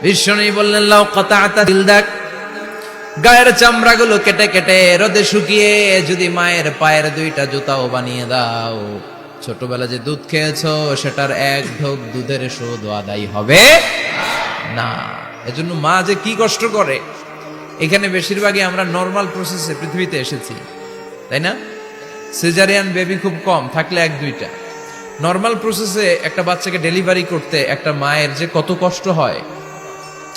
বিশ্বনবী বললেন লাউ কাতাআতা জিলদাক, গায়ের চামড়াগুলো কেটে কেটে রোদে শুকিয়ে যদি মায়ের পায়ের দুইটা জুতাও বানিয়ে দাও, ছোটবেলা যে দুধ খেয়েছো সেটার এক ঢোক দুধের শোধ আদায় হবে না। এজন্য মা যে কি কষ্ট করে। এখানে বেশিরভাগই আমরা নর্মাল প্রসেসে পৃথিবীতে এসেছি, তাই না? সিজারিয়ান বেবি খুব কম, থাকলে এক দুইটা। নর্মাল প্রসেসে একটা বাচ্চাকে ডেলিভারি করতে একটা মায়ের যে কত কষ্ট হয়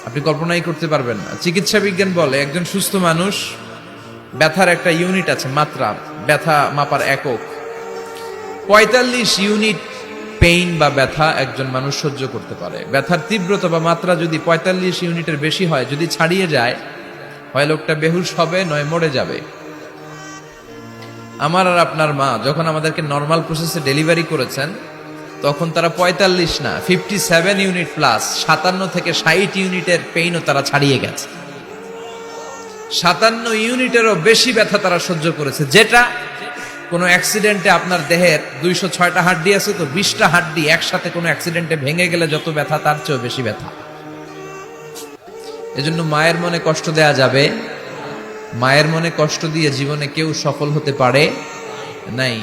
আপনি কল্পনাই করতে পারবেন না। চিকিৎসা বিজ্ঞান বলে একজন সুস্থ মানুষ ব্যথার একটা ইউনিট আছে, মাত্রা, ব্যথা মাপার একক। ৪৫ ইউনিট পেইন বা ব্যথা একজন মানুষ সহ্য করতে পারে। ব্যথার তীব্রতা বা মাত্রা যদি ৪৫ ইউনিটের বেশি হয়, যদি ছাড়িয়ে যায়, হয় লোকটা বেহুশ হবে নয় মরে যাবে। আমার আর আপনার মা যখন আমাদেরকে নর্মাল প্রসেসে ডেলিভারি করেছেন তখন তারা ৪৫ না 57 ইউনিট প্লাস ৫৭ থেকে ৬০ ইউনিটের পেইনও তারা ছাড়িয়ে গেছে। ৫৭ ইউনিটেরও বেশি ব্যথা তারা সহ্য করেছে, যেটা কোনো অ্যাক্সিডেন্টে আপনার দেহের ২০৬টা হাড্ডি আছে তো ২০টা হাড্ডি একসাথে কোনো অ্যাক্সিডেন্টে ভেঙে গেলে যত ব্যথা তার চেয়েও বেশি ব্যথা। এজন্য মায়ের মনে কষ্ট দেয়া যাবে? মায়ের মনে কষ্ট দিয়ে জীবনে কেউ সফল হতে পারে নাই।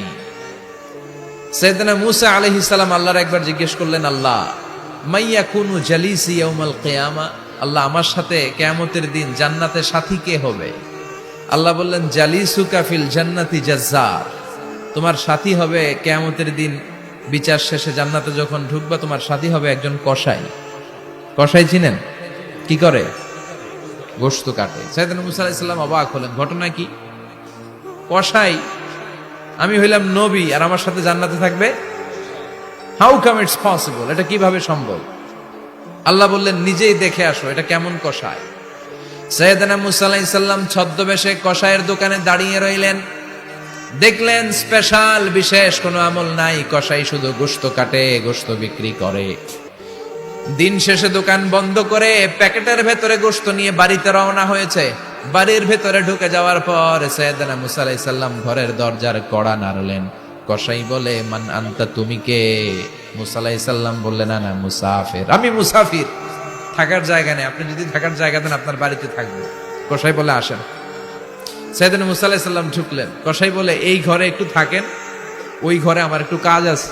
সাইয়েদনা মূসা আলাইহিস সালাম আল্লাহর একবার জিজ্ঞেস করলেন, আল্লাহ মাইয়াকুনু জালিসি ইয়াউমাল কিয়ামা, আল্লাহ আমার সাথে কিয়ামতের দিন জান্নাতে সাথী কে হবে? আল্লাহ বললেন, জালিসুকা ফিল জান্নাতি জাজ্জার, তোমার সাথী হবে কিয়ামতের দিন বিচার শেষে জান্নাতে যখন ঢুকবা তোমার সাথী হবে একজন কসাই। কসাই চিনেন? কি করে? গোশত কাটে। সাইয়েদনা মূসা আলাইহিস সালাম অবাক হলেন, ঘটনা কি? কসাই, আমি হইলাম নবী আর আমার সাথে জান্নাতে থাকবে? হাউ কাম ইটস পসিবল, এটা কিভাবে সম্ভব? আল্লাহ বললেন, নিজেই দেখে আসো এটা কেমন কসাই। সাইয়েদনা মূসা আলাইহিস সালাম ছদ্মবেশে কসাইয়ের দোকানে দাঁড়িয়ে রইলেন। দেখলেন স্পেশাল বিশেষ কোনো আমল নাই, কসাই শুধু গোশত কাটে, গোশত বিক্রি করে। দিন শেষে দোকান বন্ধ করে প্যাকেটের ভেতরে গোশত নিয়ে বাড়িতে রওনা হয়েছে। বাড়ির ভেতরে ঢুকে যাওয়ার পর সাইয়েদনা মূসা আলাইহিস সালাম ঘরের দরজার কড়া নাড়লেন। কসাই বলে, মান আনতা, তুমি কে? মূসা আলাইহিস সালাম বললেন, আনা মুসাফির, আমি মুসাফির, থাকার জায়গা নেই, আপনি যদি থাকার জায়গা দেন আপনার বাড়িতে থাকবো। কসাই বলে, আসেন। সাইয়েদনা মূসা আলাইহিস সালাম ঢুকলেন। কসাই বলে, এই ঘরে একটু থাকেন, ওই ঘরে আমার একটু কাজ আছে।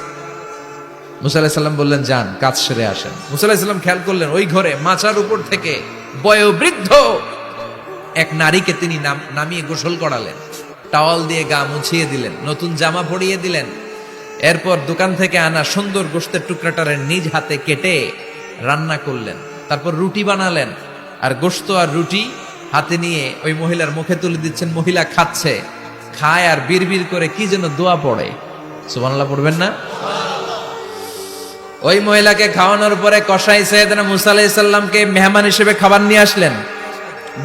মূসা আলাইহিস সালাম বললেন, যান, কাজ সেরে আসেন। মূসা আলাইহিস সালাম খেয়াল করলেন ওই ঘরে মাচার উপর থেকে বয়োবৃদ্ধ এক নারীকে তিনি নামিয়ে গোসল করালেন, টাওয়াল দিয়ে গা মুছিয়ে দিলেন, নতুন জামা পরিয়ে দিলেন। এরপর দোকান থেকে আনা সুন্দর গোশতের টুকরাটারে নিজ হাতে কেটে রান্না করলেন। তারপর রুটি বানালেন, আর গোশত আর রুটি হাতে নিয়ে ওই মহিলার মুখে তুলে দিচ্ছেন। মহিলা খাচ্ছে, খায় আর বিড়বিড় করে কি যেন দোয়া পড়ে। সুবহানাল্লাহ পড়বেন না? ওই মহিলাকে খাওয়ানোর পরে কসাই সাইয়েদনা মূসা আলাইহিস সালামকে মেহমান হিসেবে খাবার নিয়ে আসলেন।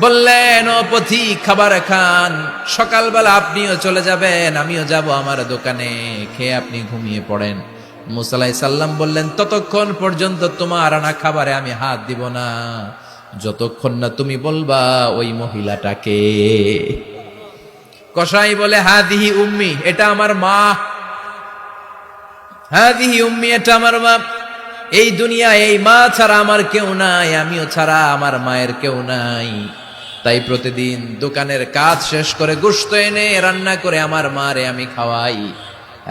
বললেন, ও পথিক, খাবার খান, সকালবেলা আপনিও চলে যাবেন, আমিও যাব আমার দোকানে, খেয়ে আপনি ঘুমিয়ে পড়েন। মূসা আলাইহিস সালাম বললেন, ততক্ষণ পর্যন্ত তোমার আনা খাবারে আমি হাত দিব না যতক্ষণ না তুমি বলবা ওই মহিলাটাকে। কসাই বলে, হাদিহি উম্মি, এটা আমার মা। হাদিহি উম্মি, এটা আমার মা। এই দুনিয়ায় এই মা ছাড়া আমার কেউ নাই, আমিও ছাড়া আমার মায়ের কেউ নাই। তাই প্রতিদিন দোকানের কাজ শেষ করে গোশত এনে রান্না করে আমার মারে আমি খাওয়াই।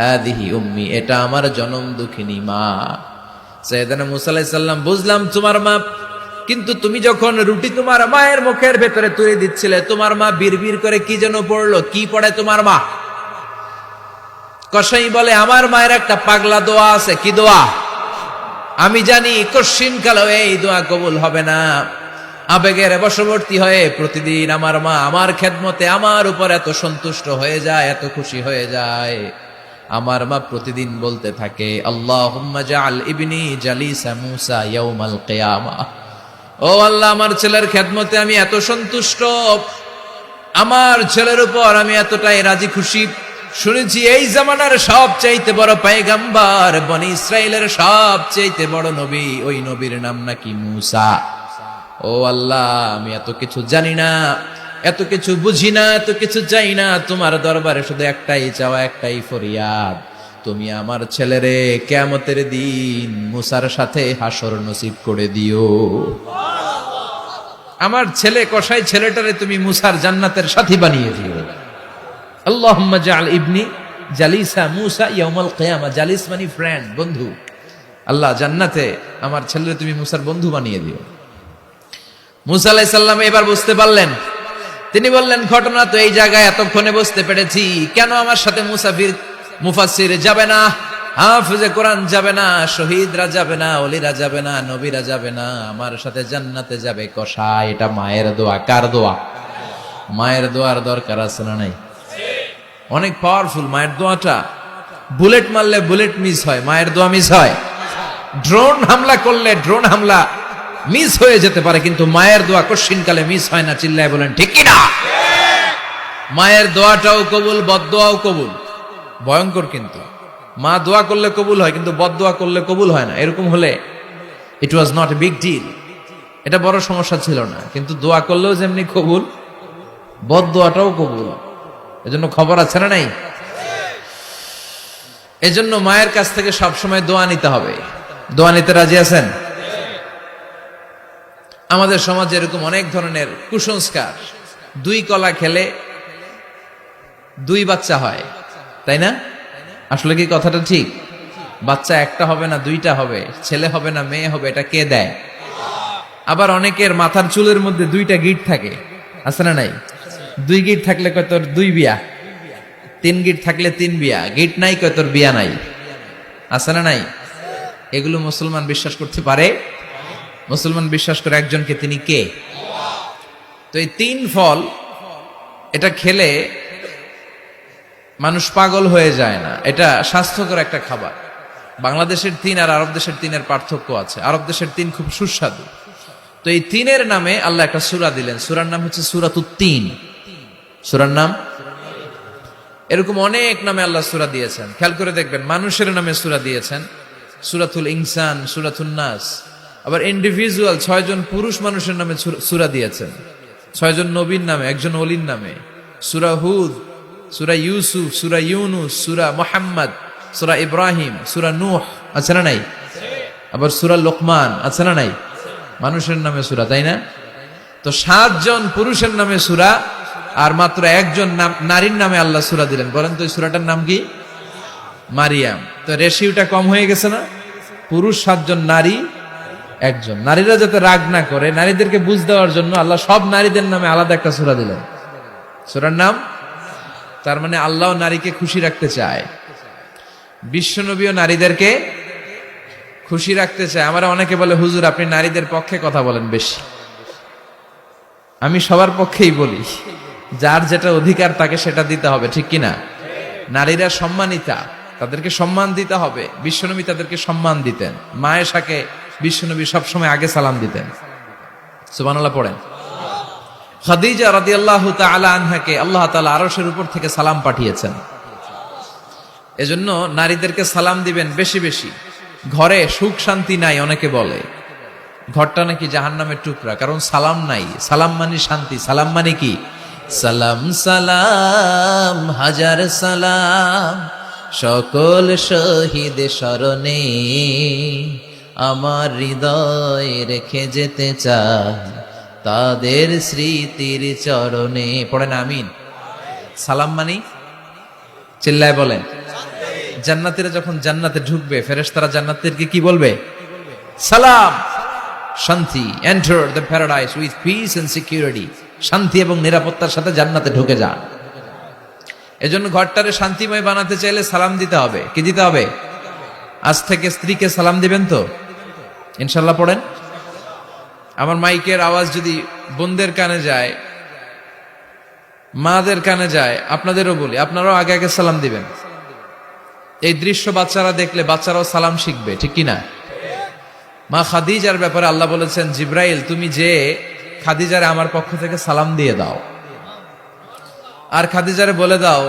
হাদিহি উম্মি, এটা আমার জনম দুঃখিনী মা। সাইয়েদনা মূসা আলাইহিস সালাম, বুঝলাম তোমার মা, কিন্তু তুমি যখন রুটি তোমার মায়ের মুখের ভেতরে তুলে দিচ্ছিলে তোমার মা বিড়বিড় করে কি যেন পড়লো, কি পড়ে তোমার মা? কসাই বলে, আমার মায়ের একটা পাগলা দোয়া আছে। কি দোয়া? আমি জানি কশিন কালো এই দোয়া কবুল হবে না। আবেগের বশবর্তী হয়ে প্রতিদিন আমার মা আমার খেদমতে আমার উপর এত সন্তুষ্ট হয়ে যায়, এত খুশি হয়ে যায়। আমার মা প্রতিদিন বলতে থাকে, আল্লাহুম্মা জাআল ইবনি জালিসা মূসা ইয়াউমাল কিয়ামা। ও আল্লাহ, আমার ছেলের খেদমতে আমি এত সন্তুষ্ট, আমার ছেলের উপর আমি এতটাই রাজি খুশি। শুনেছি এই জামানার সবচাইতে বড় পয়গম্বর, বনি ইসরাইলের সবচাইতে বড় নবী, ওই নবীর নাম নাকি মূসা। ও আল্লাহ, আমি এত কিছু জানি না, এত কিছু বুঝি না, এত কিছু চাই না, তোমার দরবারে শুধু একটাই চাওয়া, একটাই ফরিয়াদ, তুমি আমার ছেলেরে কিয়ামতের দিন মূসার সাথে হাসর নসিব করে দিও। আমার ছেলে কসাই ছেলেটারে তুমি মুসার জান্নাতের সাথী বানিয়ে দিও। আল্লাহুম্মা জাআল ইবনি জালিসা মুসা ইয়াউমাল কিয়ামা। জালিস মানে ফ্রেন্ড, বন্ধু। আল্লাহ জান্নাতে আমার ছেলেরে তুমি মুসার বন্ধু বানিয়ে দিও। মুসা আলাইহিস সালাম এবার বুঝতে পারলেন। তিনি বললেন, ঘটনা তো এই জায়গায় এতক্ষণে বুঝতে পেরেছি, কেন আমার সাথে মুফাসসির যাবে না, হাফেজে কোরআন যাবে না, শহীদরা যাবে না, ওলিরা যাবে না, নবীরা যাবে না, আমার সাথে জান্নাতে যাবে কসাই। এটা মায়ের দোয়া। কার দোয়া? মায়ের দোয়ার দরকার আছে না নাই? অনেক পাওয়ারফুল মায়ের দোয়াটা। বুলেট মারলে বুলেট মিস হয়, মায়ের দোয়া মিস হয়। ড্রোন হামলা করলে ড্রোন হামলা মিস হয়ে যেতে পারে, কিন্তু মায়ের দোয়া কঠিনকালে মিস হয় না। চিল্লায় বলেন ঠিক কি না? মায়ের দোয়াটাও কবুল, বদদোয়াও কবুল। ভয়ঙ্কর কিন্তু। মা দোয়া করলে কবুল হয়, কিন্তু বদদোয়া করলে কবুল হয় না। এরকম হলে it was not a big deal, এটা বড় সমস্যা ছিল না। কিন্তু দোয়া করলেও যেমনি কবুল, বদদোয়াটাও কবুল। এজন্য খবর আছে না নাই? এজন্য মায়ের কাছ থেকে সবসময় দোয়া নিতে হবে। দোয়া নিতে রাজি আছেন? আমাদের সমাজে এরকম অনেক ধরনের কুসংস্কার। 2 কলা খেলে 2 বাচ্চা হয়, তাই না? আসলে কি কথাটা ঠিক? বাচ্চা একটা হবে না, 2টা হবে, ছেলে হবে না মেয়ে হবে, এটা কে দেয়? আবার অনেকের মাথার চুলের মধ্যে 2টা গিট থাকে, আছে না নাই? 2 গিট থাকলে কয় তোর 2 বিয়া, 3 গিট থাকলে 3 বিয়া, গিট নাই কয় তোর বিয়া নাই, আছে না নাই? এগুলো মুসলমান বিশ্বাস করতে পারে? মুসলমান বিশ্বাস করে একজনকে, তিনি কে? তো এই 3 ফল এটা খেলে মানুষ পাগল হয়ে যায় না, এটা স্বাস্থ্যকর একটা খাবার। বাংলাদেশের 3 আর আরব দেশের 3-এর পার্থক্য আছে। আরব দেশের 3 খুব সুস্বাদু। তো এই 3-এর নামে আল্লাহ একটা সূরা দিলেন। সূরার নাম হচ্ছে সূরাতুত তিন। সূরার নাম এরকম অনেক নামে আল্লাহ সূরা দিয়েছেন। খেয়াল করে দেখবেন, মানুষের নামে সূরা দিয়েছেন, সূরাতুল ইনসান, সূরাতুন নাস। আবার ইন্ডিভিজুয়াল 6 জন পুরুষ মানুষের নামে সূরা দিয়েছেন, 6 জন নবীর নামে, 1 জন ওলির নামে। সূরা হুদ, সূরা ইউসুফ, সূরা ইউনুস, সূরা মুহাম্মদ, সূরা ইব্রাহিম, সূরা নূহ, আছে না নাই? আবার সূরা লোকমান, আছে না নাই? মানুষের নামে সূরা, তাই না? তো 7 জন পুরুষের নামে সূরা, আর মাত্র 1 জন নারীর নামে আল্লাহ সূরা দিলেন। বলেন তো এই সূরাটার নাম কি? মারিয়াম। তো রেশিওটা কম হয়ে গেছে না? পুরুষ 7 জন, নারী 1 জন। নারীরা যাতে রাগ না করে, নারীদেরকে বুঝ দেওয়ার জন্য আল্লাহ সব নারীদের নামে আলাদা একটা সূরা দিলেন। সূরার নাম, তার মানে আল্লাহ নারীকে খুশি রাখতে চায়, বিশ্বনবীও নারীদেরকে খুশি রাখতে চায়। আমরা অনেকে বলে, হুজুর আপনি নারীদের পক্ষে কথা বলেন বেশি। আমি সবার পক্ষেই বলি, যার যেটা অধিকার তাকে সেটা দিতে হবে, ঠিক কিনা? নারীরা সম্মানিতা, তাদেরকে সম্মান দিতে হবে। বিশ্বনবী তাদেরকে সম্মান দিতেন। মা আয়েশাকে বিশ্বনবী সবসময় আগে সালাম দিতেন। সুবহানাল্লাহ পড়েন। খাদিজা রাদিয়াল্লাহু তাআলা আনহাকে আল্লাহ তাআলা আরশের উপর থেকে সালাম পাঠিয়েছেন। এজন্য নারীদেরকে সালাম দিবেন বেশি বেশি। ঘরে সুখ শান্তি নাই, অনেকে বলে ঘরটা নাকি জাহান্নামের টুকরা, কারণ সালাম নাই। সালাম মানে শান্তি। সালাম মানে কি? সালাম সালাম হাজার সালাম সকল শহীদ স্মরণে, আমার হৃদয় রেখে যেতে চাই তাদের স্মৃতির চরণে। পড়েন আমিন। সালাম মানে, চিল্লায় বলেন। জান্নাতীরা যখন জান্নাতে ঢুকবে, ফেরেশতারা জান্নাতীদেরকে কি বলবে? সালাম, শান্তি। Enter the paradise with peace and security. শান্তি এবং নিরাপত্তার সাথে জান্নাতে ঢুকে যান। এজন্য ঘরটারে শান্তিময় বানাতে চাইলে সালাম দিতে হবে। কি দিতে হবে? আজ থেকে স্ত্রীকে সালাম দিবেন তো ইনশাল্লাহ? পড়েন। আমার মাইকের আওয়াজ যদি বোনদের কানে যায়, মাদের কানে যায়, আপনাদেরও বলি, আপনারাও আগে আগে সালাম দিবেন। এই দৃশ্য বাচ্চারা দেখলে বাচ্চারাও সালাম শিখবে, ঠিক কিনা? মা খাদিজার ব্যাপারে আল্লাহ বলেছেন, জিব্রাইল তুমি যে খাদিজারে আমার পক্ষ থেকে সালাম দিয়ে দাও, আর খাদিজারে বলে দাও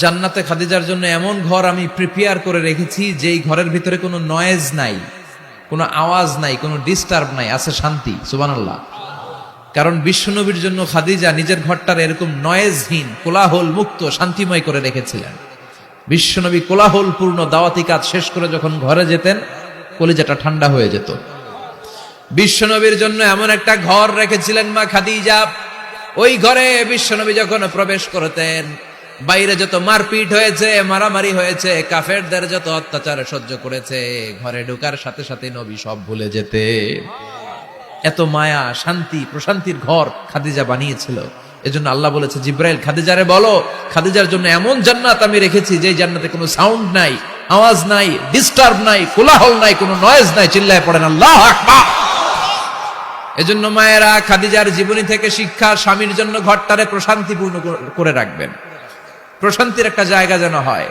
জান্নাতে খাদিজার জন্য এমন ঘর আমি প্রিপেয়ার করে রেখেছি যেই ঘরের ভিতরে কোনো নয়েজ নাই, কোনো আওয়াজ নাই, কোনো ডিস্টার্ব নাই, আছে শান্তি। সুবহানাল্লাহ। কারণ বিশ্বনবীর জন্য খাদিজা নিজের ঘরটার এরকম নয়েজহীন, কোলাহল মুক্ত, শান্তিময় করে রেখেছিলেন। বিশ্বনবী কোলাহল পূর্ণ দাওয়াতি কাজ শেষ করে যখন ঘরে যেতেন, কলিজাটা ঠান্ডা হয়ে যেত। বিশ্বনবীর জন্য এমন একটা ঘর রেখেছিলেন মা খাদিজা, ওই ঘরে বিশ্বনবী যখন প্রবেশ করতেন, বাইরে যত মারপিট হয়েছে, মারামারি হয়েছে, কাফেরদের যত অত্যাচার সহ্য করেছে, ঘরে ঢোকার সাথে সাথে নবী সব ভুলে যেতে। এত মায়া, শান্তি, প্রশান্তির ঘর খাদিজা বানিয়েছিল। এজন্য আল্লাহ বলেছে, জিব্রাইল খাদিজারে বলো, খাদিজার জন্য এমন জান্নাত আমি রেখেছি যে জান্নাতে কোনো সাউন্ড নাই, আওয়াজ নাই, ডিস্টার্ব নাই, কোলাহল নাই, কোনো নয়েজ নাই। চিল্লায় পড়েন আল্লাহু আকবার। এজন্য মায়েরা খাদিজার জীবনী থেকে শিক্ষা, স্বামীর জন্য ঘরটারে প্রশান্তিপূর্ণ করে রাখবেন, প্রশান্তির একটা জায়গা যেন হয়।